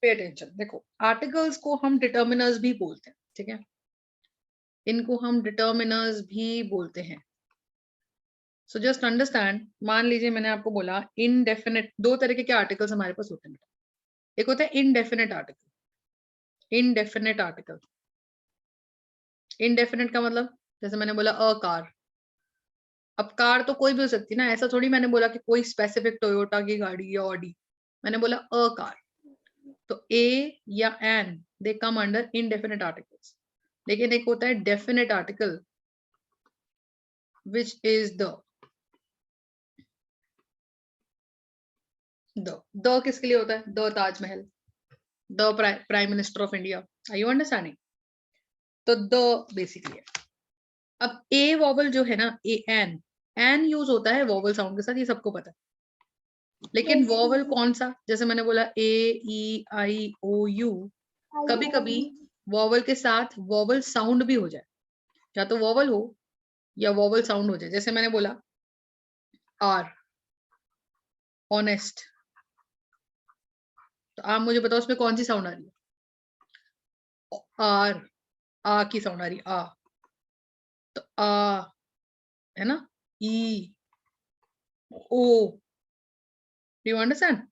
Pay attention. देखो articles को हम डिटर्मिनर्स भी बोलते हैं, ठीक है, इनको हम डिटर्मिनर्स भी बोलते हैं। सो जस्ट अंडरस्टैंड, मान लीजिए मैंने आपको बोला इनडेफिनेट, दो तरह के आर्टिकल्स हमारे पास होते हैं। एक होता है indefinite article, indefinite article. Indefinite का मतलब जैसे मैंने बोला अ कार, अब कार तो कोई भी हो सकती है ना, ऐसा थोड़ी मैंने बोला कि कोई स्पेसिफिक टोयोटा की गाड़ी या ऑडी, मैंने बोला अ कार। तो ए या an they come under indefinite articles. लेकिन एक होता है definite article which is the किसके लिए होता है? The Taj Mahal, the prime minister of India. Are you understanding? तो द बेसिकली है। अब ए वॉवल जो है ना, ए एन यूज होता है वॉवल साउंड के साथ, ये सबको पता है। लेकिन वॉवल कौन सा? जैसे मैंने बोला ए ई आई ओ यू, कभी कभी वॉवल के साथ वॉवल साउंड भी हो जाए, या तो वॉवल हो या वॉवल साउंड हो जाए। जैसे मैंने बोला आर, ऑनेस्ट, तो आप मुझे बताओ उसमें कौन सी साउंड आ रही है? आर, आ की साउंड आ रही है, आ। तो आ है ना, E, O, do you understand?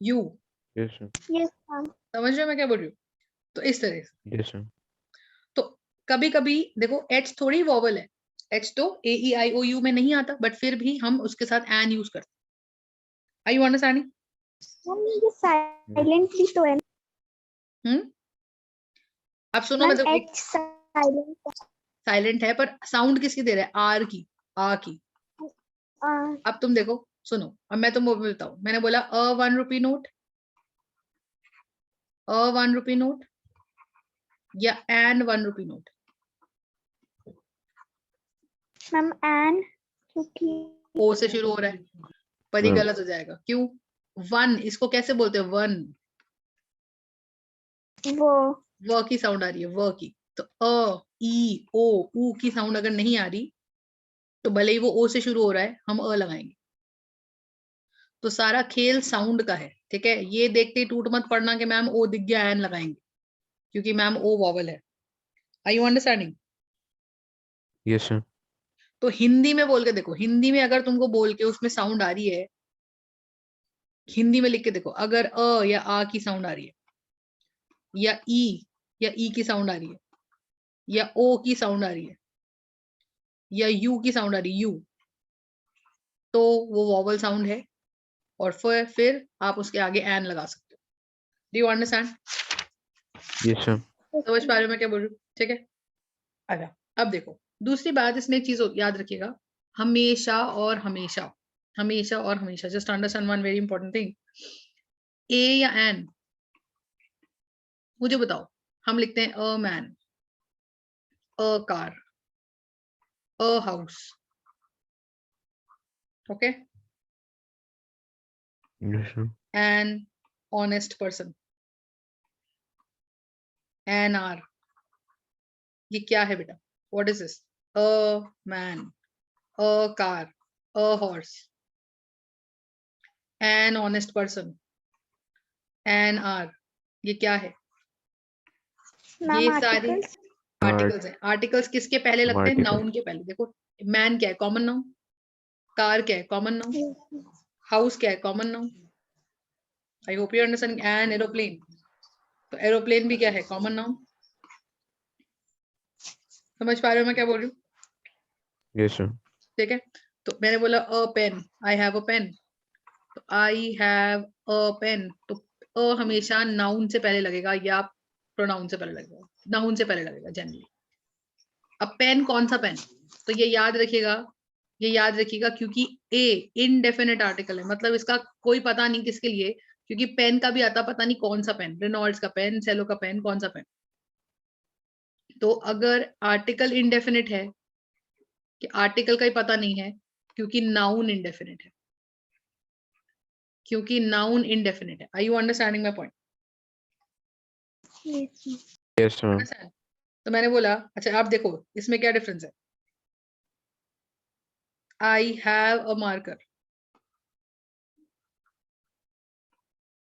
U, Yes, sir. Yes, ma'am. समझ रहे हो मैं क्या बोल रही हूँ? तो इस तरह से। Yes, sir. तो कभी कभी देखो एच थोड़ी वॉवल है, एच तो ए ई आई ओ यू में नहीं आता, बट फिर भी हम उसके साथ एन यूज करते हैं। Are you understanding? Ma'am, ये silent भी तो है। अब सुनो, Ma'am, मतलब H silent. साइलेंट है पर साउंड किसकी दे रहा है? आर की, आ की। अब तुम देखो, सुनो, अब मैं तुमको बताऊं, मैंने बोला a 1 rupee note, a 1 rupee note या an 1 rupee note. Ma'am, N क्योंकि ओ से शुरू हो रहा है, पर ये हाँ। गलत हो जाएगा। क्यों? वन, इसको कैसे बोलते हैं? वन, वो की साउंड आ रही है, व की। तो अ ई ओ ऊ की साउंड अगर नहीं आ रही, तो भले ही वो ओ से शुरू हो रहा है, हम अ लगाएंगे। तो सारा खेल साउंड का है, ठीक है। ये देखते ही टूट मत पड़ना कि मैम ओ दिख गया एन लगाएंगे, क्योंकि मैम ओ वॉवल है। Are you understanding? Yes, sir. तो हिंदी में बोल के देखो, हिंदी में अगर तुमको बोल के उसमें साउंड आ रही है, हिंदी में लिख के देखो, अगर अ या आ की साउंड आ रही है, या ई की साउंड आ रही है, या ओ की साउंड आ रही है, या यू की साउंड आ रही है, यू, तो वो वॉवल साउंड है, और फिर आप उसके आगे एन लगा सकते हो। Do you understand? Yes, sir. समझ पा रहे हो मैं क्या बोल रही हूँ? ठीक है। अच्छा, अब देखो दूसरी बात, इसमें एक चीज याद रखिएगा, हमेशा और हमेशा, हमेशा और हमेशा, just understand one very important thing. A या एन, मुझे बताओ, हम लिखते हैं a man, a car, a house, okay, Yes, sir. An honest person, an hour, ये क्या है बेटा? What is this? A man, a car, a horse, an honest person, an hour, ये क्या है? मैम ये सारे आर्टिकल्स आर्टिकल्स हैं। आर्टिकल्स किसके पहले लगते हैं? Article. नाउन के पहले। देखो मैन क्या है? Common noun. कार क्या है? Common noun. हाउस क्या है? Common noun. I hope you understand. An aeroplane, तो एरोप्लेन भी क्या है? Common noun. समझ पा रहे हो मैं क्या बोल रही हूँ? Yes, sir. ठीक है। तो मैंने बोला a pen, I have a pen, तो आई हैव अ पेन, तो अ हमेशा नाउन से पहले लगेगा या प्रोनाउन से पहले लगेगा, नाउन से पहले लगेगा जनरली। अब पेन कौन सा पेन? तो ये याद रखिएगा, ये याद रखिएगा, क्योंकि ए इनडेफिनेट आर्टिकल है, मतलब इसका कोई पता नहीं किसके लिए, क्योंकि पेन का भी आता पता नहीं कौन सा पेन, रेनॉल्ड्स का पेन, सेलो का पेन, कौन सा पेन। तो अगर आर्टिकल इनडेफिनेट है, कि आर्टिकल का ही पता नहीं है, क्योंकि नाउन इनडेफिनेट है, क्योंकि नाउन इनडेफिनेट है। Are you understanding my point? Yes, sir. तो मैंने बोला, अच्छा आप देखो इसमें क्या डिफरेंस है। आई हैव अ मार्कर,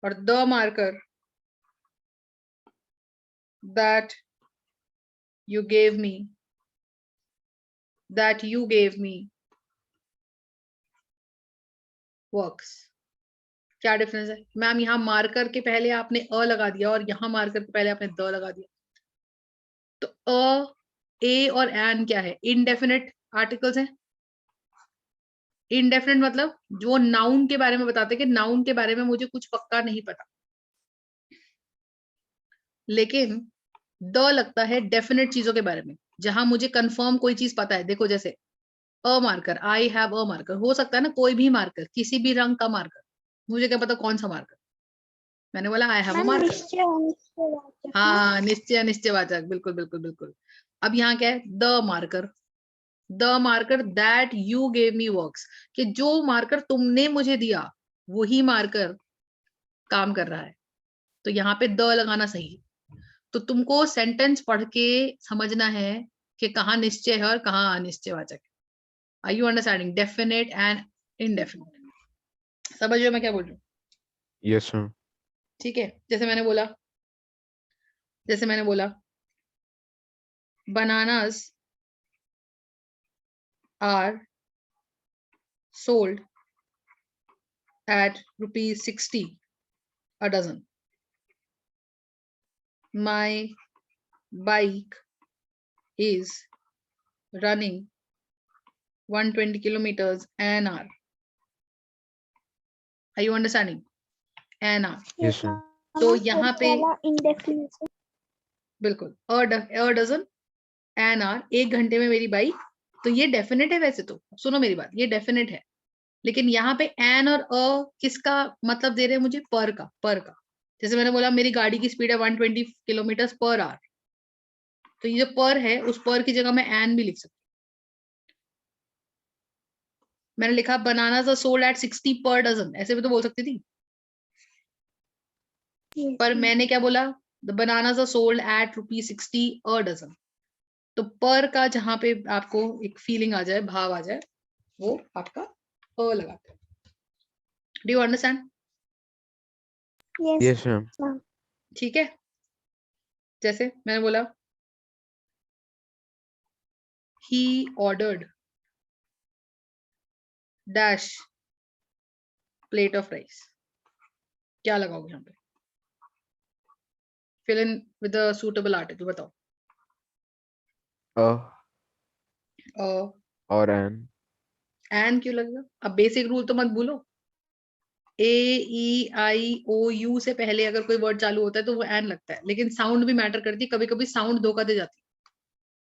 और the marker that you gave me works. क्या डिफरेंस है मैम? यहाँ मार्कर के पहले आपने अ लगा दिया और यहाँ मार्कर के पहले आपने द लगा दिया. तो अ, ए और एन क्या है? इनडेफिनेट आर्टिकल्स हैं. इनडेफिनेट मतलब जो नाउन के बारे में बताते कि नाउन के बारे में मुझे कुछ पक्का नहीं पता, लेकिन द लगता है डेफिनेट चीजों के बारे में, जहां मुझे कंफर्म कोई चीज पता है. देखो जैसे a marker, I have a marker, हो सकता है ना कोई भी मार्कर, किसी भी रंग का मार्कर, मुझे क्या पता कौन सा मार्कर. मैंने बोला आई हैव अ मैम मार्कर. निश्चय अनिश्चयवाचक ना? हाँ, निश्चय अनिश्चयवाचक, बिल्कुल बिल्कुल बिल्कुल. अब यहाँ क्या है? The marker that you gave me works, कि जो मार्कर तुमने मुझे दिया वही मार्कर काम कर रहा है. तो यहाँ पे द लगाना सही है. तो तुमको सेंटेंस पढ़ के समझना है कि कहाँ निश्चय है और कहाँ अनिश्चयवाचक है. Are you understanding? Definite and indefinite. समझ रहे हो मैं क्या बोल रही हूँ? Yes, ma'am. ठीक है. जैसे मैंने बोला bananas are sold at ₹60 a dozen. My bike is running 120 kilometers an hour. Are you understanding? An hour. Yes, ma'am. तो यहाँ पे इंडेफिनिट. बिल्कुल a dozen an hour, 1 घंटे में मेरी बाइक. तो ये डेफिनेट है. वैसे तो सुनो मेरी बात, ये डेफिनेट है, लेकिन यहाँ पे एन और अ किसका मतलब दे रहे हैं मुझे? पर का. जैसे मैंने बोला मेरी गाड़ी की स्पीड है 120 किलोमीटर पर आवर, तो ये जो पर है उस पर की जगह मैं एन भी लिख सकती हूँ. मैंने लिखा बनानास आर सोल्ड एट 60 पर डजन, ऐसे भी तो बोल सकती थी. पर मैंने क्या बोला? The bananas are sold at ₹60 a dozen. तो पर का जहां पे आपको एक फीलिंग आ जाए, भाव आ जाए, वो आपका अ लगाते हैं. Do you understand? Yes, ma'am. ठीक है. जैसे मैंने बोला he ordered dash plate of rice. क्या लगाओगे यहाँ पे? fill in with a suitable article. बताओ. A or an. एन क्यों लगेगा? अब बेसिक रूल तो मत भूलो. AEIOU से पहले अगर कोई वर्ड चालू होता है तो वो एन लगता है, लेकिन साउंड भी मैटर करती है. कभी कभी साउंड धोखा दे जाती है,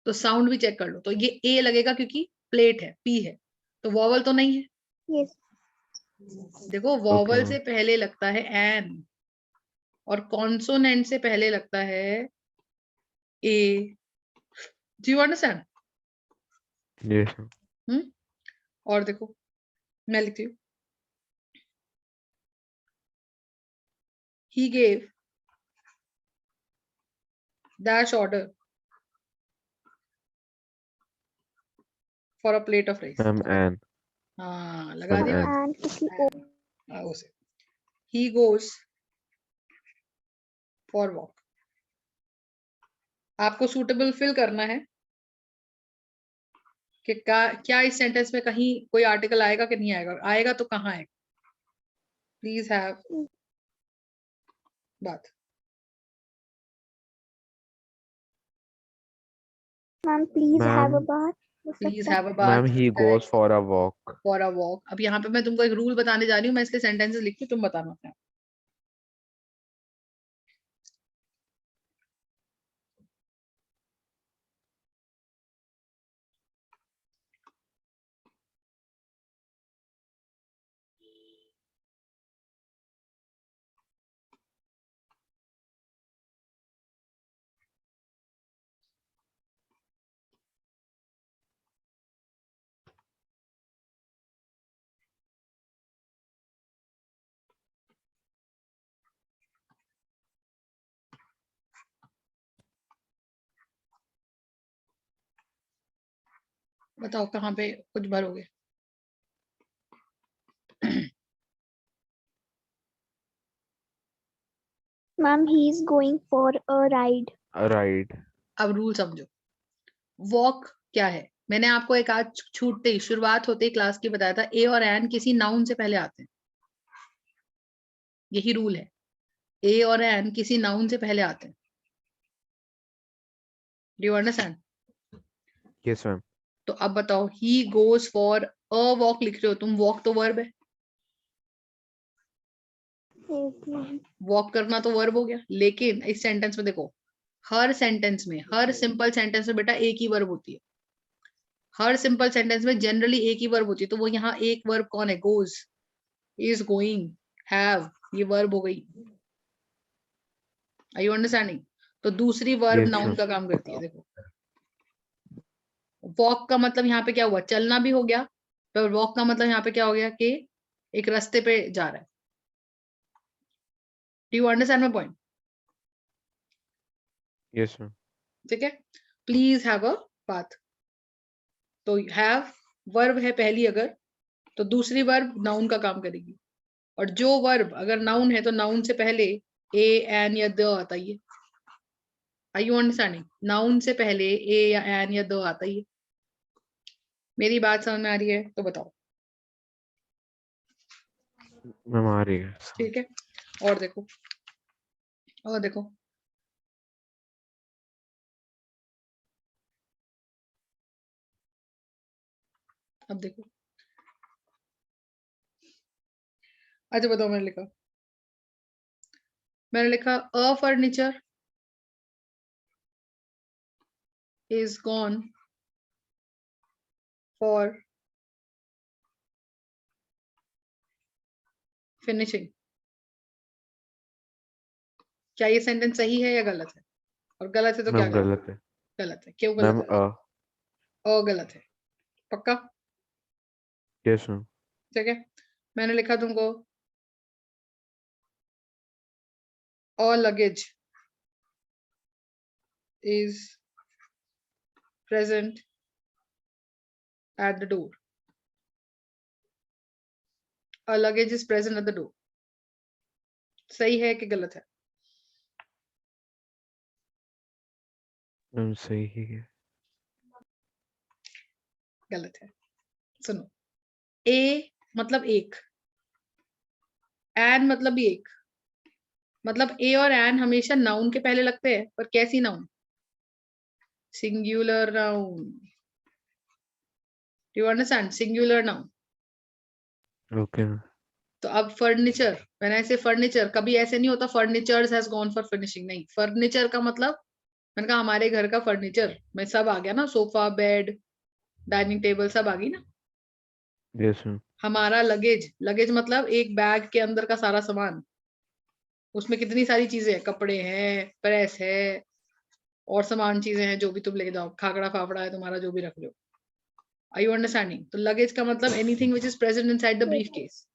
तो साउंड भी चेक कर लो. तो ये ए लगेगा क्योंकि प्लेट है, पी है, तो वॉवल तो नहीं है. यस. देखो वॉवल Okay, से ma'am. पहले लगता है एन और कॉन्सोनेंट से पहले लगता है a. Do you understand? Yes, ma'am. और देखो मैं लिखती हूँ he gave dash order for a plate of rice. Ma'am, an. हाँ लगा Ma'am, दिया. an. एंड किसी और. उसे he goes for walk. आपको सूटेबल फिल करना है कि क्या इस सेंटेंस में कहीं कोई आर्टिकल आएगा कि नहीं आएगा. आएगा तो कहाँ आएगा? प्लीज हैव बात. Ma'am please have a Ma'am, बात. प्लीज हैव अ ma'am, बात. he goes for a walk. For a walk. अब यहाँ पे मैं तुमको एक रूल बताने जा रही हूँ. मैं इसके सेंटेंसेस लिखती हूँ, तुम बताना अपने. बताओ कहाँ पे कुछ भरोगे? Ma'am, he is going for a ride. A ride. अब रूल समझो। वॉक क्या है? मैंने आपको एक आज छूटते ही शुरुआत होते ही क्लास की बताया था, ए और एन किसी नाउन से पहले आते हैं। यही रूल है, ए और एन किसी नाउन से पहले आते हैं। Do you understand? Yes, ma'am. तो अब बताओ, he goes for a walk लिख रहे हो तुम, वॉक तो वर्ब है, Yes, ma'am. वॉक करना तो वर्ब हो गया। लेकिन इस सेंटेंस में देखो, हर सेंटेंस में, हर सिंपल सेंटेंस में बेटा एक ही वर्ब होती है। हर सिंपल सेंटेंस में जनरली एक ही वर्ब होती है। तो वो यहाँ एक वर्ब कौन है? गोज, इज गोइंग, हैव, ये वर्ब हो गई। Are you understanding? तो दूसरी वर्ब Yes, नाउन ma'am. का काम करती है। देखो, वॉक का मतलब यहाँ पे क्या हुआ? चलना भी हो गया, पर वॉक का मतलब यहाँ पे क्या हो गया कि एक रास्ते पे जा रहा है। Do you understand my point? Yes, ma'am. ठीक है, प्लीज हैव अ पाथ। तो हैव वर्ब है पहली, अगर तो दूसरी वर्ब नाउन का काम करेगी। और जो वर्ब अगर नाउन है तो नाउन से पहले ए, एन या द आता ही है। Are you understanding? नाउन से पहले ए या एन या द आता ही है। मेरी बात समझ में आ रही है तो बताओ। Ma'am, आ रही है। ठीक है, और देखो, और देखो, अब देखो। अच्छा बताओ, मैंने लिखा a furniture is gone for finishing। क्या ये सेंटेंस सही है या गलत है? और गलत है तो क्या मैम करें? गलत है। गलत है। क्यों मैम गलत है? गलत है, पक्का? Yes ma'am. ठीक है, मैंने लिखा तुमको all luggage is present at the door। a luggage is present at the door सही है कि गलत है? मैम सही है। गलत है। सुनो, ए मतलब एक, एन मतलब भी एक, मतलब ए और एन हमेशा नाउन के पहले लगते हैं, पर कैसी noun? Singular noun. Do you understand? Singular noun. Okay. तो अब फर्नीचर, मैंने ऐसे फर्नीचर, कभी ऐसे नहीं होता furniture has gone for finishing, नहीं। फर्नीचर का मतलब, मैंने कहा हमारे घर का फर्नीचर में सब आ गया ना, सोफा, बेड, डाइनिंग टेबल, सब आ गई ना। Yes ma'am. हमारा लगेज, लगेज मतलब एक बैग के अंदर का सारा सामान, उसमें कितनी सारी चीजें हैं, कपड़े हैं, प्रेस है, और सामान चीजें हैं जो भी तुम लेके जाओ, खाकड़ा फाफड़ा है तुम्हारा, जो भी रख लो। Are you understanding? तो लगेज का मतलब anything which is present inside the briefcase.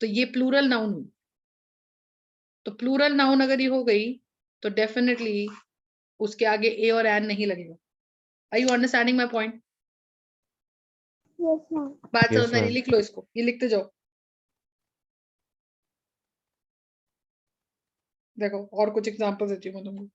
तो ये प्लूरल नाउन हुई। तो प्लूरल नाउन अगर ये हो गई तो डेफिनेटली उसके आगे ए और एन नहीं लगेगा। Are you understanding my point? Yes, ma'am. बात Yes, समझ में आ रही? ma'am. लिख लो इसको, ये लिखते जाओ। देखो और कुछ एग्जांपल देती हूँ मैं तुमको।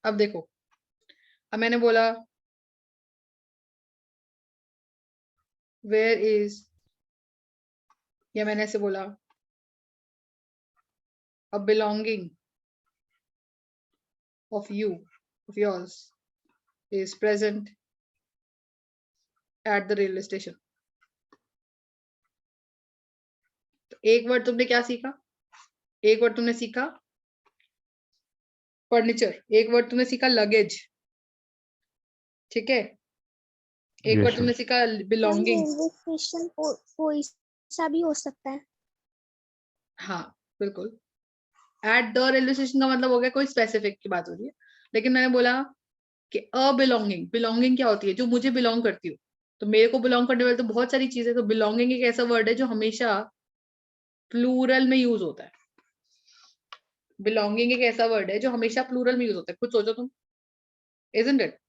अब देखो, अब मैंने बोला वेयर इज, या मैंने ऐसे बोला a belonging of you, of yours is present at the railway station. तो एक वर्ड तुमने क्या सीखा? एक वर्ड तुमने सीखा फर्नीचर, एक वर्ड तुमने सीखा लगेज, ठीक है, एक Yes, वर्ड sir. तुमने सीखा बिलोंगिंग। रेलवे स्टेशन कोई सा भी हो सकता है। हाँ बिल्कुल, एट द रेलवे स्टेशन का मतलब हो गया कोई स्पेसिफिक की बात हो रही है, लेकिन मैंने बोला कि अ बिलोंगिंग, बिलोंगिंग क्या होती है? जो मुझे बिलोंग करती हो। तो मेरे को बिलोंग करने वाली तो बहुत सारी चीजें, तो बिलोंगिंग एक ऐसा वर्ड है जो हमेशा प्लूरल में यूज होता है। बिलोंगिंग एक ऐसा वर्ड है जो हमेशा प्लूरल में यूज होता है, खुद सोचो तुम, इजंट इट?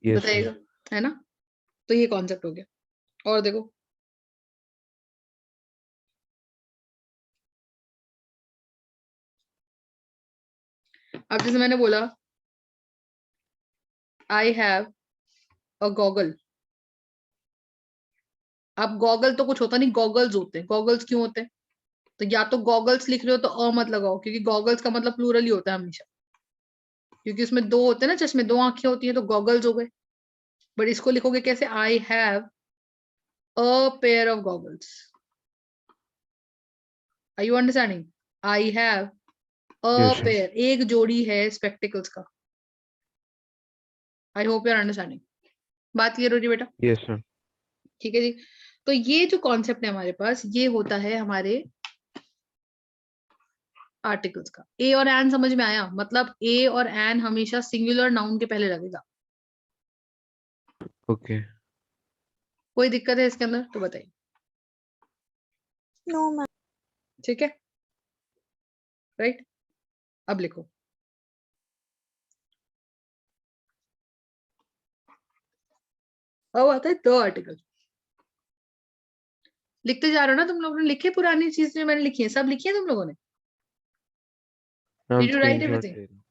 Yes, sir. बताइएगा, है ना? तो ये कॉन्सेप्ट हो गया। और देखो, अब जैसे मैंने बोला आई हैव अ गॉगल। अब गॉगल तो कुछ होता नहीं, गॉगल्स होते हैं। गॉगल्स क्यों होते हैं? तो या तो गॉगल्स लिख रहे हो तो अ मत लगाओ, क्योंकि गॉगल्स का मतलब प्लूरल ही होता है हमेशा, क्योंकि उसमें दो होते हैं ना चश्मे, दो आंखें होती हैं, तो गॉगल्स हो गए। बट इसको लिखोगे कैसे? I have a pair of goggles. Are you understanding? I have a Yes, sir. Pair, एक जोड़ी है स्पेक्टिकल्स का। I hope you are understanding. बात क्लियर हो रही है बेटा? Yes, sir. ठीक है जी। तो ये जो कॉन्सेप्ट है हमारे पास, ये होता है हमारे आर्टिकल्स का। ए और एन समझ में आया? मतलब ए और एन हमेशा सिंगुलर नाउन के पहले लगेगा। Okay. कोई दिक्कत है इसके अंदर तो बताइए। No ma'am. ठीक है, राइट। अब लिखो, अब आता है द आर्टिकल। लिखते जा रहे हो ना तुम लोगों ने? लिखे पुरानी चीज जो मैंने लिखी है, सब लिखी है तुम लोगों ने? I'm did you right screenshot everything? ले रहा हूँ.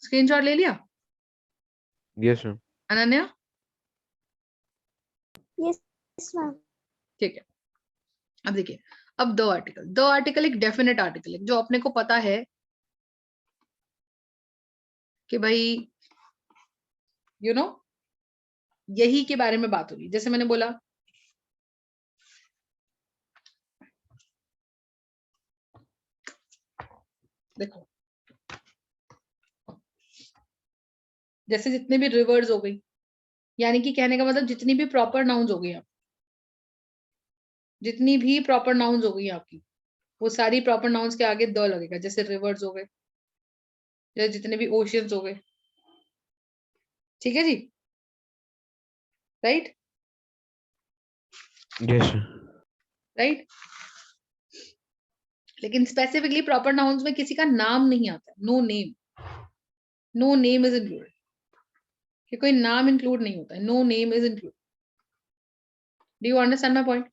स्क्रीनशॉट ले लिया Yes, sir. Ananya? Yes ma'am. ठीक है, अब देखिए, अब द आर्टिकल, द आर्टिकल एक डेफिनेट आर्टिकल है, जो अपने को पता है कि भाई यू नो यही के बारे में बात होगी। जैसे मैंने बोला देखो, जैसे जितने भी रिवर्स हो गई, यानी कि कहने का मतलब जितनी भी प्रॉपर नाउन्स हो गई आप, जितनी भी प्रॉपर नाउन्स हो गई आपकी, वो सारी प्रॉपर नाउन्स के आगे द लगेगा। जैसे रिवर्स हो गए, जैसे जितने भी ओशियंस हो गए, ठीक है जी, राइट Yes, sir. राइट। लेकिन स्पेसिफिकली प्रॉपर नाउन्स में किसी का नाम नहीं आता, no name, no name is included, कि कोई नाम इंक्लूड नहीं होता है, no name is include. Do you understand my point?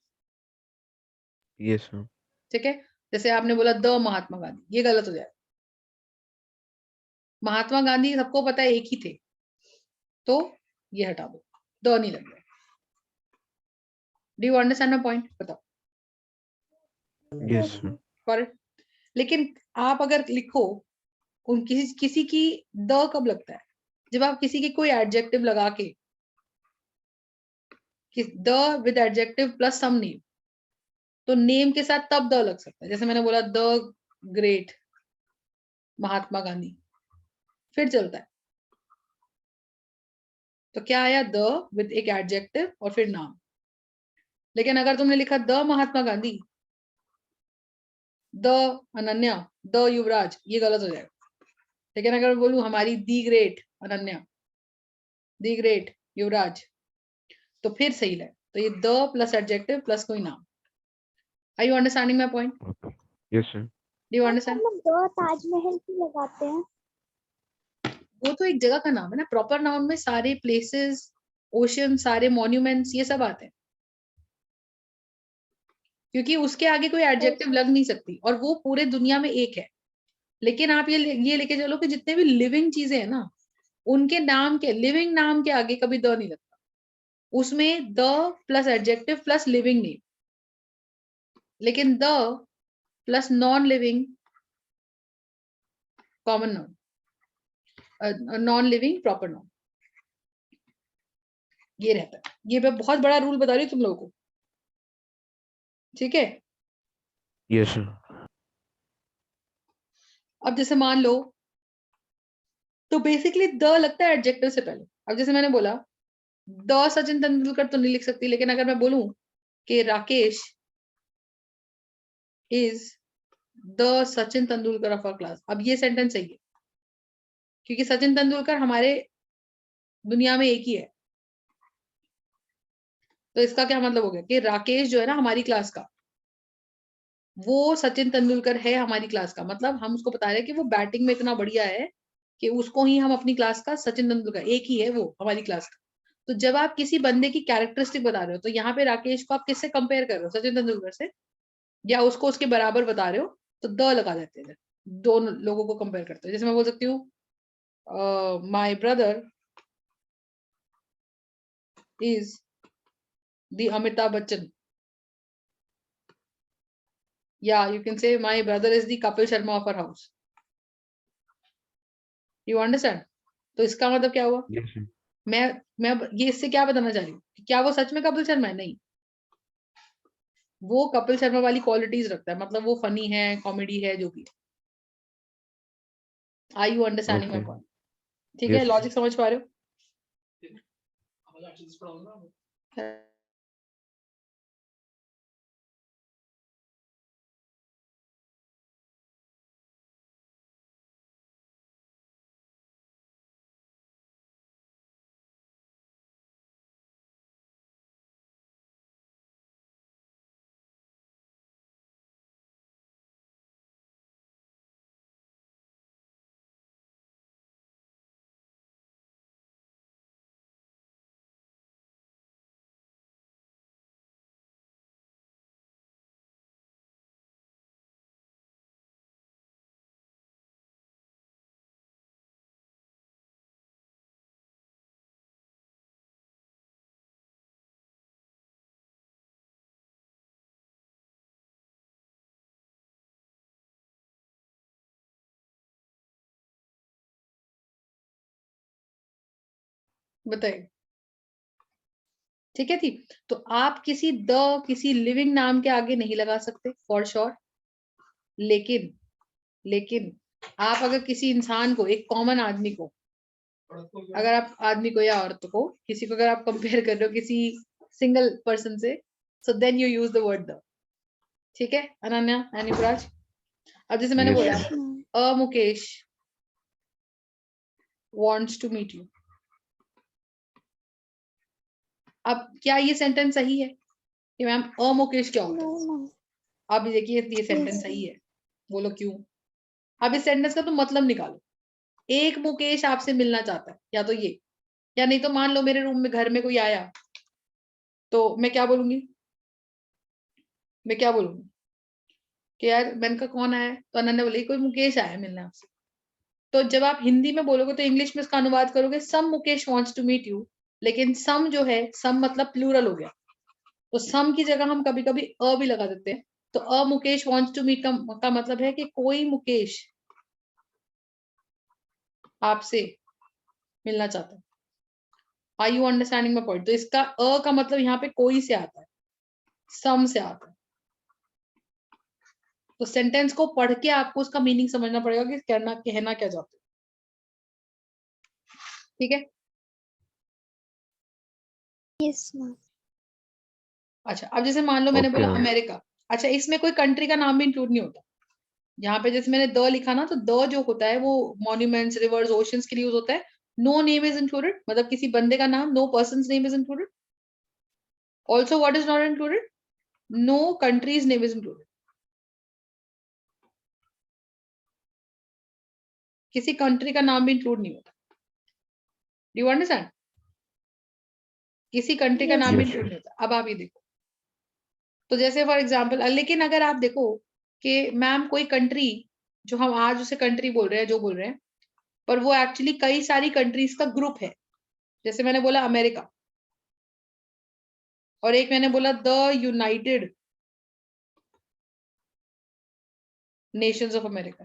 Yes, sir. ठीक है, जैसे आपने बोला द महात्मा गांधी, ये गलत हो जाएगा। महात्मा गांधी सबको पता है एक ही थे, तो ये हटा दो, द नहीं लगेगा। Do you understand my point? बताओ। Yes, sir. करेक्ट। लेकिन आप अगर लिखो, उन किसी की द कब लगता है? जब आप किसी की कोई एडजेक्टिव लगा के, the with adjective plus some name, तो नेम के साथ तब द लग सकता है। जैसे मैंने बोला द ग्रेट महात्मा गांधी, फिर चलता है। तो क्या आया? द विद एक एडजेक्टिव और फिर नाम। लेकिन अगर तुमने लिखा the Mahatma Gandhi, the Ananya, the Yuvraj, ये गलत हो जाएगा। लेकिन अगर बोलूं हमारी the great Ananya, the great Yuvraj, तो फिर सही है। तो ये द प्लस एडजेक्टिव प्लस कोई नाम। Are you understanding my point? Okay. Yes, sir. Do you understand? हम लोग ताजमहल भी लगाते हैं। वो तो एक जगह का नाम है ना। प्रॉपर नाउन में सारे प्लेसेस, ओशन, सारे मॉन्यूमेंट्स, ये सब आते हैं, क्योंकि उसके आगे कोई एडजेक्टिव लग नहीं सकती, और वो पूरे दुनिया में एक है। लेकिन आप ये लेके चलो कि जितने भी लिविंग चीजें हैं ना, उनके नाम के, लिविंग नाम के आगे कभी द नहीं लगता, उसमें the plus adjective plus living name, लेकिन the plus non living common noun, non living proper noun, ये रहता है। ये मैं बहुत बड़ा रूल बता रही हूँ तुम लोगों को, ठीक है। Yes, sir. अब जैसे मान लो, तो बेसिकली द लगता है एडजेक्टिव से पहले। अब जैसे मैंने बोला द सचिन तेंदुलकर तो नहीं लिख सकती, लेकिन अगर मैं बोलूं कि Rakesh is the Sachin Tendulkar of our class, अब ये सेंटेंस सही है, क्योंकि सचिन तेंदुलकर हमारे दुनिया में एक ही है। तो इसका क्या मतलब हो गया कि राकेश जो है ना हमारी क्लास का, वो सचिन तेंदुलकर है हमारी क्लास का। मतलब हम उसको बता रहे हैं कि वो बैटिंग में इतना बढ़िया है कि उसको ही हम अपनी क्लास का सचिन तेंदुलकर, एक ही है वो हमारी क्लास का। तो जब आप किसी बंदे की कैरेक्टरिस्टिक बता रहे हो, तो यहाँ पे राकेश को आप किससे कंपेयर कर रहे हो? सचिन तेंदुलकर से, या उसको उसके बराबर बता रहे हो, तो द लगा देते हैं। दोनों लोगों को कंपेयर करते हैं। जैसे मैं बोल सकती हूँ my brother is the Amitabh Bachchan, या you can say my brother is the Kapil Sharma of our house. You understand? तो इसका मतलब क्या हुआ? Yes, sir. मैं ये इससे क्या बताना चाह रही हूँ, क्या वो सच में कपिल शर्मा है? नहीं, वो कपिल शर्मा वाली क्वालिटीज रखता है, मतलब वो फनी है, कॉमेडी है, जो भी। Are you understanding my Okay. Point? ठीक है, Yes. लॉजिक समझ पा रहे हो? बताइए, ठीक है थी। तो आप किसी किसी लिविंग नाम के आगे नहीं लगा सकते फॉर श्योर, लेकिन लेकिन आप अगर किसी इंसान को, एक कॉमन आदमी को, अगर आप आदमी को या औरत को, किसी को अगर आप कंपेयर कर रहे हो किसी सिंगल पर्सन से, so then you use the word the. ठीक है अनन्या एंड युवराज? अब जैसे मैंने Yes, बोला sir. Mukesh wants to meet you, अब क्या ये सेंटेंस सही है कि मैम मुकेश क्या होता है? No. अब देखिए ये सेंटेंस Yes. सही है, बोलो क्यों? अब इस सेंटेंस का तुम मतलब निकालो। एक मुकेश आपसे मिलना चाहता है, या तो ये, या नहीं तो मान लो मेरे रूम में, घर में कोई आया, तो मैं क्या बोलूंगी? मैं क्या बोलूंगी कि यार मैंने कहा कौन आया है? तो अनन्या बोली कोई मुकेश आया है मिलने आपसे। तो जब आप हिंदी में बोलोगे तो इंग्लिश में इसका अनुवाद करोगे some Mukesh wants to meet you, लेकिन सम जो है, सम मतलब प्लूरल हो गया, तो सम की जगह हम कभी कभी भी लगा देते हैं। तो मुकेश वांट्स टू मीट का मतलब है कि कोई मुकेश आपसे मिलना चाहता है। Are you understanding my point? तो इसका का मतलब यहाँ पे कोई से आता है, सम से आता है। तो सेंटेंस को पढ़ के आपको उसका मीनिंग समझना पड़ेगा कि कहना क्या चाहते हो। ठीक है? Yes, ma'am. अच्छा, अब जैसे मान लो मैंने Okay, बोला ma'am. अमेरिका। अच्छा, इसमें कोई कंट्री का नाम भी इंक्लूड नहीं होता। यहाँ पे जैसे मैंने द लिखा ना, तो द जो होता है वो मॉन्यूमेंट्स, रिवर्स, ओशंस के लिए यूज होता है। नो नेम इज इंक्लूडेड, मतलब किसी बंदे का नाम, no person name is included. Also what is not included? No countries name is included. किसी कंट्री का नाम भी इंक्लूड नहीं होता। Do you understand? किसी कंट्री का Yes, नाम भी Yes, इंक्लूड sir. नहीं होता। अब आप ये देखो, तो जैसे फॉर एग्जाम्पल, लेकिन अगर आप देखो कि मैम कोई कंट्री जो हम आज उसे कंट्री बोल रहे हैं, जो बोल रहे हैं, पर वो एक्चुअली कई सारी कंट्रीज का ग्रुप है। जैसे मैंने बोला अमेरिका, और एक मैंने बोला the United Nations of America,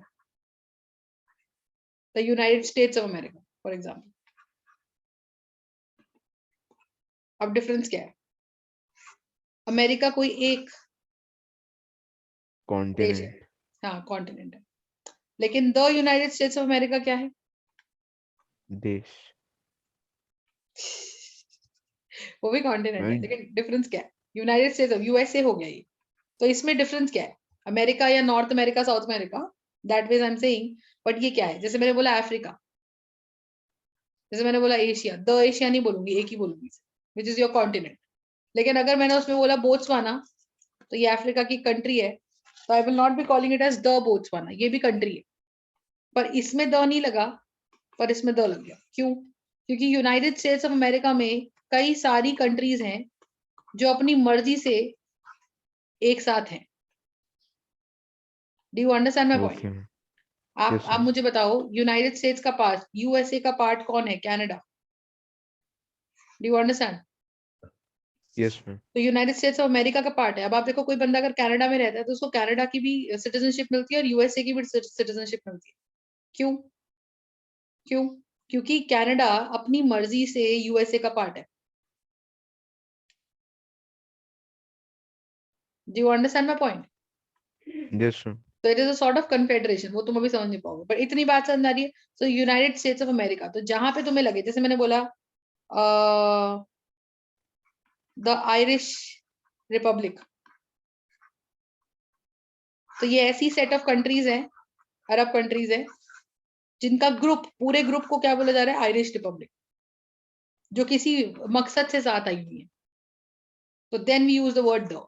the United states of America for example. अब डिफरेंस क्या है? अमेरिका कोई एक देश है, कॉन्टिनेंट, हाँ कॉन्टिनेंट है, लेकिन the United states of America क्या है? देश। वो भी कॉन्टिनेंट है, मैं लेकिन डिफरेंस क्या है? यूनाइटेड स्टेट्स ऑफ यूएसए हो गया ये, तो इसमें डिफरेंस क्या है? अमेरिका या north America, south America, that means I am saying, but ये क्या है? जैसे मैंने बोला अफ्रीका, जैसे मैंने बोला एशिया, द एशिया नहीं बोलूंगी, एक ही बोलूंगी, विच इज योर कॉन्टिनेंट। लेकिन अगर मैंने उसमें बोला बोत्सवाना, तो ये अफ्रीका की कंट्री है, तो I will not be calling it as the Botswana, ये भी कंट्री है, पर इसमें द नहीं लगा, पर इसमें द लग गया। क्यों? क्योंकि यूनाइटेड स्टेट्स ऑफ अमेरिका में कई सारी कंट्रीज हैं जो अपनी मर्जी से एक साथ हैं। Do you understand my point? Okay. आप यस आप मुझे बताओ, यूनाइटेड स्टेट्स का पार्ट, यूएसए का पार्ट कौन है? Canada. Do you understand? Yes ma'am. तो यूनाइटेड स्टेट्स ऑफ अमेरिका का पार्ट है। अब आप देखो, कोई बंदा अगर कनाडा में रहता है तो उसको कनाडा की भी सिटीजनशिप मिलती है और यूएसए की भी सिटीजनशिप मिलती है। क्यों? क्यों? क्योंकि कनाडा अपनी मर्जी से यूएसए का पार्ट है। Do you understand my point? Yes ma'am. तो it is a sort of confederation, वो तुम अभी समझ नहीं पाओगे, पर इतनी बात समझ आ रही है। सो यूनाइटेड स्टेट्स ऑफ अमेरिका, तो जहां पे तुम्हें लगे, जैसे मैंने बोला द आयरिश रिपब्लिक, तो ये ऐसी सेट ऑफ कंट्रीज हैं, अरब कंट्रीज हैं, जिनका ग्रुप, पूरे ग्रुप को क्या बोला जा रहा है? आयरिश रिपब्लिक, जो किसी मकसद से साथ आई हुई है। तो then we use the word the.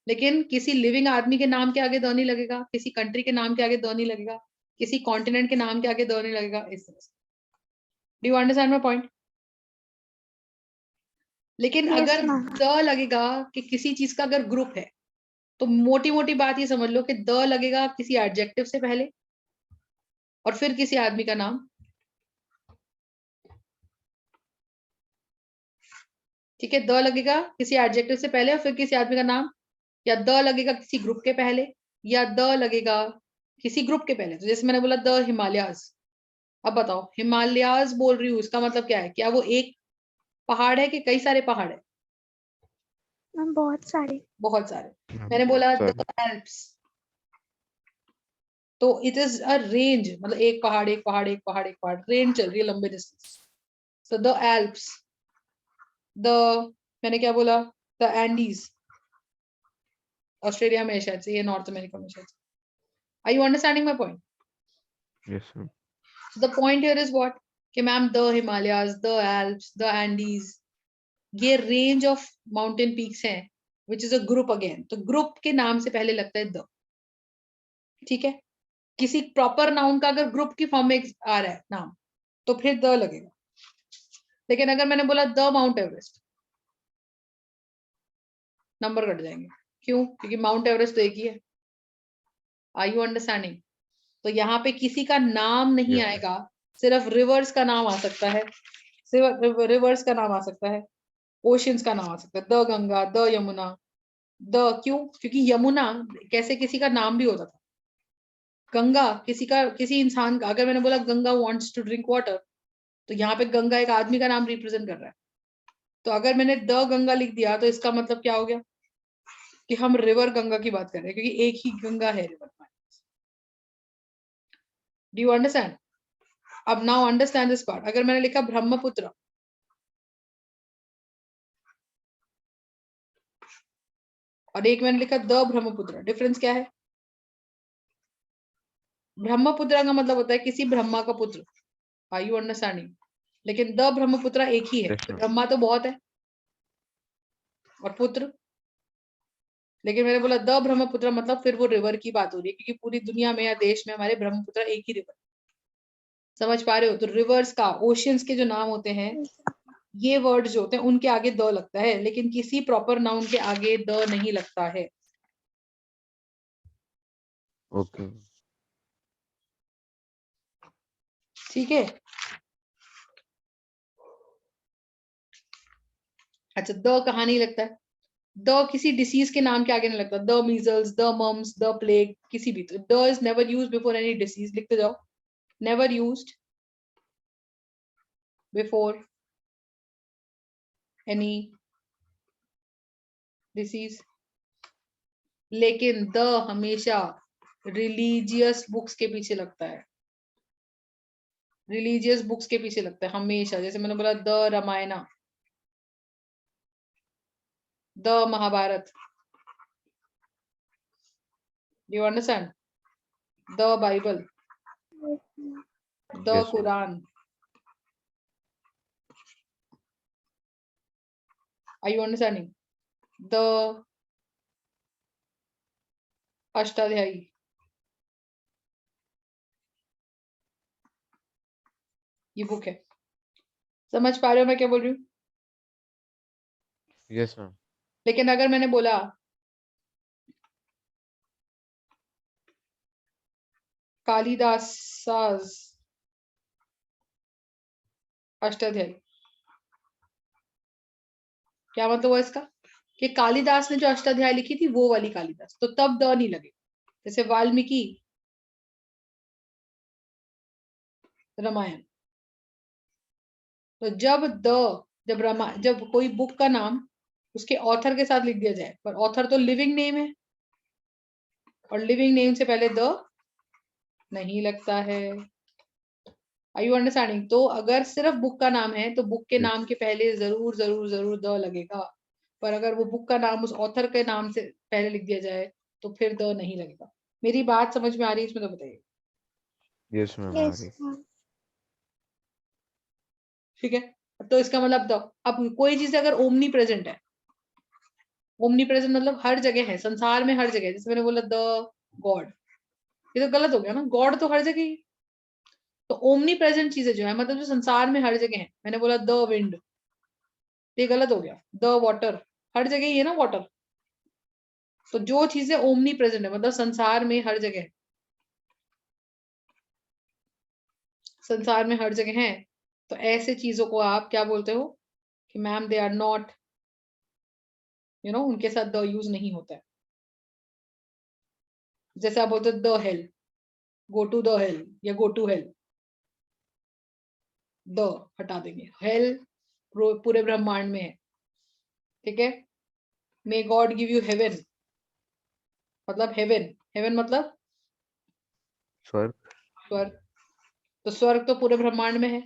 लेकिन किसी लिविंग आदमी के नाम के आगे द नहीं लगेगा, किसी कंट्री के नाम के आगे द नहीं लगेगा, किसी कॉन्टिनेंट के नाम के आगे द नहीं लगेगा, इस तरह से। Do you understand my point? लेकिन Yes, अगर ma'am. द लगेगा कि किसी चीज का अगर ग्रुप है, तो मोटी मोटी बात ये समझ लो कि द लगेगा किसी एडजेक्टिव से पहले और फिर किसी आदमी का नाम। ठीक है, द लगेगा किसी एडजेक्टिव से पहले और फिर किसी आदमी का नाम, या द लगेगा किसी ग्रुप के पहले, या द लगेगा किसी ग्रुप के पहले। तो जैसे मैंने बोला द हिमालयाज, अब बताओ हिमालयाज बोल रही हूँ, इसका मतलब क्या है? क्या वो एक पहाड़ है कि कई सारे पहाड़ है? मैम बहुत सारे। बहुत सारे। हाँ, मैंने बहुत बोला द सारे। एल्प्स, तो इट इज अ रेंज, मतलब एक पहाड़ एक पहाड़ एक पहाड़ एक पहाड़, रेंज चल रही है लंबे डिस्टेंस। तो द एल्प्स, द, मैंने क्या बोला? द एंडीज, ऑस्ट्रेलिया में है शायद से, ये नॉर्थ अमेरिका में शायद से। Are you understanding my point? Yes ma'am. The point here is what, कि ma'am the Himalayas, the Alps, the Andes, ये रेंज ऑफ माउंटेन पीक्स हैं, which is a group again. तो ग्रुप के नाम से पहले लगता है द। ठीक है, किसी प्रॉपर नाउन का अगर ग्रुप की फॉर्म में आ रहा है नाम, तो फिर द लगेगा। लेकिन अगर मैंने बोला the Mount Everest, number cut जाएंगे। क्यों? क्योंकि माउंट एवरेस्ट तो एक ही है। Are you understanding? तो यहाँ पे किसी का नाम नहीं यस। आएगा, सिर्फ रिवर्स का नाम आ सकता है, सिर्फ रिवर्स का नाम आ सकता है, ओशियंस का नाम आ सकता है, the Ganga, the Yamuna, the. क्यों? क्योंकि यमुना कैसे किसी का नाम भी होता था। गंगा किसी का, किसी इंसान का, अगर मैंने बोला Ganga wants to drink water, तो यहाँ पे गंगा एक आदमी का नाम रिप्रेजेंट कर रहा है। तो अगर मैंने द गंगा लिख दिया, तो इसका मतलब क्या हो गया? कि हम रिवर गंगा की बात कर रहे हैं, क्योंकि एक ही गंगा है रिवर में। Do you understand? अब नाउ अंडरस्टैंड दिस पार्ट। अगर मैंने लिखा ब्रह्मपुत्र, और एक मैंने लिखा द ब्रह्मपुत्र, डिफरेंस क्या है? ब्रह्मपुत्र का मतलब होता है किसी ब्रह्मा का पुत्र। Are you understanding? लेकिन द ब्रह्मपुत्र एक ही है, यस तो मैम। ब्रह्मा तो बहुत है और पुत्र। लेकिन मैंने बोला द ब्रह्मपुत्र, मतलब फिर वो रिवर की बात हो रही है, क्योंकि पूरी दुनिया में या देश में हमारे ब्रह्मपुत्र एक ही रिवर। समझ पा रहे हो? तो रिवर्स का, ओशियंस के जो नाम होते हैं, ये वर्ड जो होते हैं उनके आगे द लगता है, लेकिन किसी प्रॉपर नाउन के आगे द नहीं लगता है। ओके। ठीक है। अच्छा, द कहाँ नहीं लगता है? द किसी डिसीज के नाम के आगे नहीं लगता। The measles, the mumps, the plague, किसी भी। The is never used before any disease. लिखते जाओ, never used before any disease. लेकिन द हमेशा रिलीजियस बुक्स के पीछे लगता है। रिलीजियस बुक्स के पीछे लगता है हमेशा। जैसे मैंने बोला the Ramayan, the Mahabharat, you understand? The Bible, the Yes, ma'am. Quran. Are you understanding? The Ashtadhyayi. ये बुक है। समझ पा रहे हो मैं क्या बोल रही हूँ? Yes, ma'am. लेकिन अगर मैंने बोला कालिदास अष्टाध्यायी, क्या मतलब हुआ इसका? कि कालिदास ने जो अष्टाध्यायी लिखी थी वो वाली कालिदास, तो तब द नहीं लगे। जैसे वाल्मीकि रामायण, तो जब कोई बुक का नाम उसके ऑथर के साथ लिख दिया जाए, पर ऑथर तो लिविंग नेम है और लिविंग नेम से पहले द नहीं लगता है। Are you understanding? तो अगर सिर्फ बुक का नाम है तो बुक के Yes. नाम के पहले जरूर जरूर जरूर द लगेगा। पर अगर वो बुक का नाम उस ऑथर के नाम से पहले लिख दिया जाए तो फिर द नहीं लगेगा। मेरी बात समझ में आ रही है इसमें? तो बताइए। Yes, ma'am. Yes, Ari. ma'am. ठीक है, तो इसका मतलब द। अब कोई चीज अगर ओमनी प्रेजेंट है, ओमनी प्रेजेंट मतलब हर जगह है, संसार में हर जगह है। जैसे मैंने बोला द गॉड, ये तो गलत हो गया ना, गॉड तो हर जगह ही है। तो ओमनी प्रेजेंट चीजें जो है मतलब जो संसार में हर जगह है। मैंने बोला द विंड, ये गलत हो गया। द वाटर, हर जगह ही है ना वाटर। तो जो चीजें ओमनी प्रेजेंट है मतलब संसार में हर जगह है, संसार में हर जगह है, तो ऐसे चीजों को आप क्या बोलते हो कि मैम दे आर नॉट, उनके साथ द यूज नहीं होता है। जैसे आप बोलते हो the hell, go to the hell या गो टू हेल, द हटा देंगे। हेल पूरे ब्रह्मांड में है, ठीक है। May God give you heaven, मतलब हेवन, हेवन मतलब Sir. स्वर्ग। तो स्वर्ग तो पूरे ब्रह्मांड में है।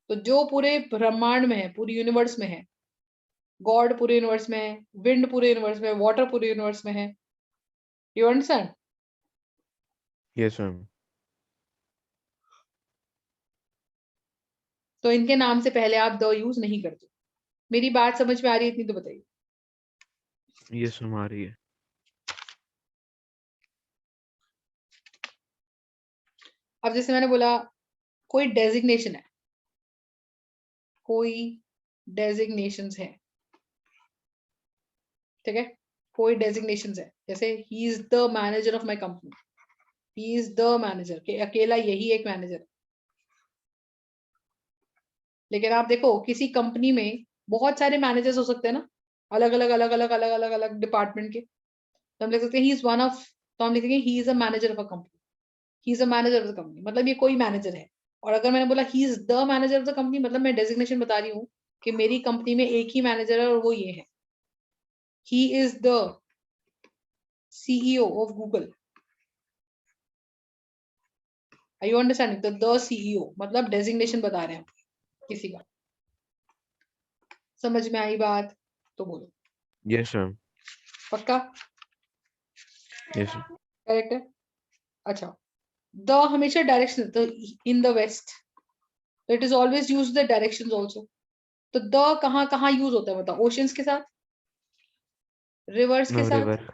तो जो पूरे ब्रह्मांड में है, पूरी यूनिवर्स में है, गॉड पूरे यूनिवर्स में है, विंड पूरे यूनिवर्स में है, वाटर पूरे यूनिवर्स में है। You understand? Yes, ma'am. तो इनके नाम से पहले आप द यूज नहीं करते। मेरी बात समझ में आ रही है इतनी तो बताइए। Yes, ma'am. Ari है. अब जैसे मैंने बोला कोई डेजिग्नेशन है, कोई डेजिग्नेशंस है, ठीक है। कोई डेजिग्नेशंस है, जैसे ही is the manager of my company, he is the manager, के अकेला यही एक मैनेजर है। लेकिन आप देखो किसी कंपनी में बहुत सारे मैनेजर्स हो सकते हैं ना, अलग अलग अलग अलग अलग अलग अलग डिपार्टमेंट के। तो हम लिख सकते हैं ही इज वन ऑफ, तो हम लिखेंगे he is a manager of a company, he is a manager of the company, मतलब ये कोई मैनेजर है। और अगर मैंने बोला ही is the manager of the company, मतलब मैं डेजिग्नेशन बता रही हूँ कि मेरी कंपनी में एक ही मैनेजर है और वो ये है, he is the CEO of Google. Are you understanding? तो द सीईओ मतलब डेजिग्नेशन बता रहे हैं किसी का। समझ में आई बात? तो बोलो Yes, ma'am. पक्का Yes, ma'am. करेक्ट है? अच्छा, द हमेशा डायरेक्शन, तो इन द वेस्ट, तो it is always use the directions also. तो द कहाँ कहाँ यूज होता है बताओ? ओशंस के साथ, रिवर्स के Ma'am. साथ, River.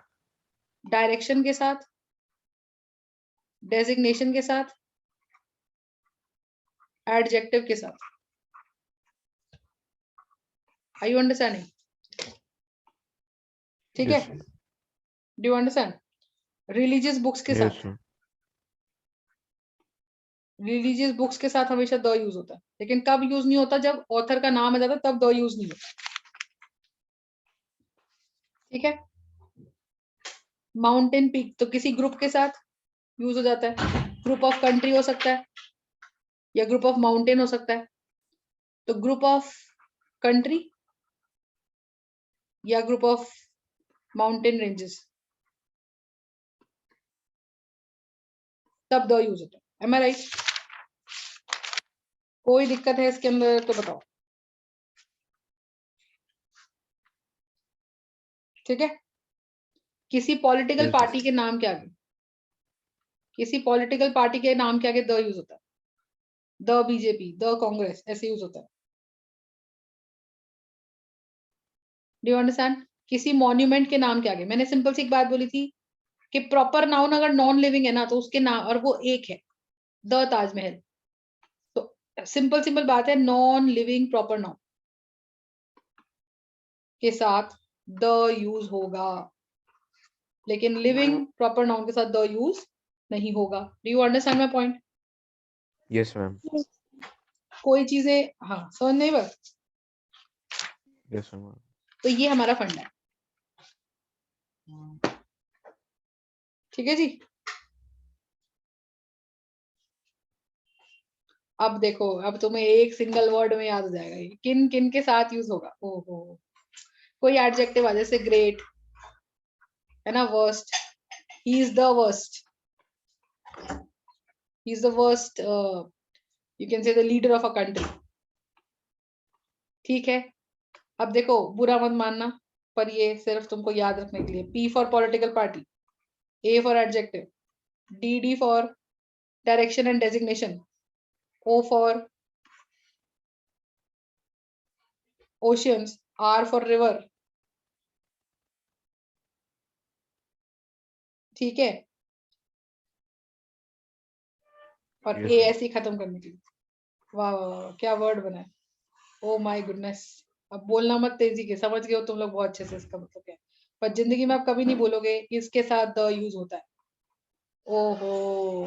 डायरेक्शन के साथ, डेजिग्नेशन के साथ, एडजेक्टिव के साथ। Are you understanding? ठीक है, Yes, ma'am. Do you understand? Religious books के Yes, साथ, ma'am. रिलीजियस बुक्स के साथ हमेशा द यूज होता है, लेकिन कब यूज नहीं होता? जब ऑथर का नाम आ जाता है तब द यूज नहीं होता। ठीक है। माउंटेन पीक तो किसी ग्रुप के साथ यूज हो जाता है, ग्रुप ऑफ कंट्री हो सकता है या ग्रुप ऑफ माउंटेन हो सकता है। तो ग्रुप ऑफ कंट्री या ग्रुप ऑफ माउंटेन रेंजेस, तब द यूज होता है। एम आई राइट? कोई दिक्कत है इसके अंदर तो बताओ। ठीक है। किसी पॉलिटिकल Yes, पार्टी के नाम के आगे, किसी पॉलिटिकल पार्टी के नाम के आगे द यूज होता है। द बीजेपी, द कांग्रेस, ऐसे यूज होता है। Do you understand? किसी मॉन्यूमेंट के नाम के आगे, मैंने सिंपल सी एक बात बोली थी कि प्रॉपर नाउन अगर नॉन लिविंग है ना तो उसके नाम, और वो एक है, द ताजमहल, तो सिंपल सिंपल बात है, नॉन लिविंग प्रॉपर नाउन के साथ द यूज होगा, लेकिन लिविंग प्रॉपर नाउन के साथ द यूज नहीं होगा। Do you understand my point? yes, ma'am. कोई चीजें, हाँ समझ नहीं बस। Yes, ma'am. तो ये हमारा फंडा है। ठीक है जी। अब देखो, अब तुम्हें एक सिंगल वर्ड में याद हो जाएगा ये किन किन के साथ यूज होगा। ओहो, कोई एडजेक्टिव आ जैसे ग्रेट है ना, worst, he is the worst, he is the worst, you can से the leader of a country. ठीक है। अब देखो, बुरा मत मानना, पर ये सिर्फ तुमको याद रखने के लिए। P for political party, A for adjective, D for direction and designation, O for oceans, R for river. ठीक है। और Yes, ए ma'am. ऐसे ही खत्म करने के लिए। वाह वाह वाह, क्या वर्ड बना है। Oh my goodness. अब बोलना मत तेजी के, समझ गए हो तुम लोग बहुत अच्छे से इसका मतलब क्या है। पर जिंदगी में आप कभी नहीं बोलोगे इसके साथ द यूज होता है। ओहो।